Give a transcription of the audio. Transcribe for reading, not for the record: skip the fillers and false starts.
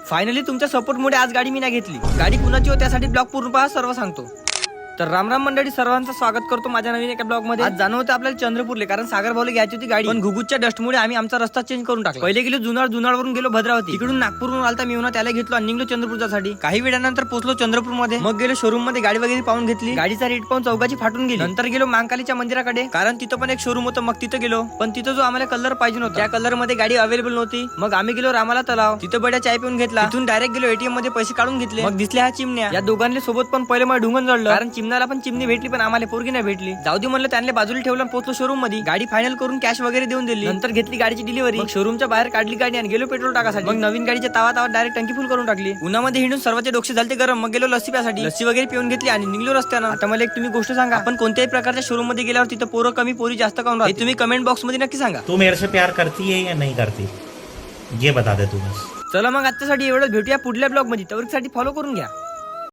Finally तुमच्या सपोर्टमुळे आज गाडी मी नाही घेतली. गाडी कुणाची हो त्यासाठी ब्लॉग पूर्ण पहा, सर्व सांगतो. तर राम मंडळी, सर्वांचं स्वागत करतो माझ्या नवीन एका ब्लॉग मध्ये. आज जाणं होतं आपल्याला चंद्रपूरले, कारण सागर भाऊला घ्यायची होती गाडी, पण घुगुच्या डस्टमुळे आम्ही आमचा रस्ता चेंज करून टाकला. पहिले गेलो जुनाड वरून गेलो भद्रावती, तिकडून नागपूरवरून आलता मी त्याला घेतलो आणि निघलो चंद्रपूरसाठी. काही वेळानंतर पोहोचलो चंद्रपूर मध्ये. मग गेलो शोरूम मध्ये, गाडी वगैरे पाहून घेतली. गाडीचा रेट पाहून चौकाची फाटून गेली. नंतर गेलो महाकालीच्या मंदिराकडे, कारण तिथं पण एक शोरूम होतं. मग तिथं गेलो, पण तिथं जो आम्हाला कलर पाहिजे होता त्या कलर मध्ये गाडी अवेलेबल नव्हती. मग आम्ही गेलो रामाला तलाव, तिथं बड्या चाय पिऊन घेतला. तिथून डायरेक्ट गेलो एटीएम मध्ये पैसे काढून घेतले. मग दिसल्या ह्या चिमण्या, या दोघांनी सोबत पण पहिले मला ढुंगण जळलं, कारण चिमण्याला पण चिमणी भेटली पण आम्हाला पोरगी नाही भेटली. जाऊ दे म्हणलं, त्यांना बाजूला ठेवलं. पोहोचलो शोरूम मध्ये, गाडी फायनल करून कॅश वगैरे देऊन दिली. नंतर घेतली गाडीची डिलिव्हरी. मग शोरूमच्या बाहेर काढली गाडी आणि गेलो पेट्रोल टाकासाठी. मग नवीन गाडीच्या तावा डायरेक्ट टंकी फुल करून टाकली. उन्हामध्ये हिंडून सर्वांचे डोके झालते गरम. मग गेलो लस्सी प्यासाठी, लस्सी वगैरे पिऊन घेतली आणि निघलो रस्त्यानं. आता मला एक तुम्ही गोष्ट सांगा, आपण कोणत्याही प्रकारच्या शोरूम मध्ये गेल्यावर तिथं पोरं कमी पोरी जास्त काऊन राहते, तुम्ही कमेंट बॉक्स मध्ये नक्की सांगा. तू मेरे से प्यार करती है या नहीं करती, ये बता दे तू बस. चला मग आजच्यासाठी एवढंच. भेटूया पुढल्या ब्लॉग मध्ये, त्यासाठी फॉलो करून घ्या.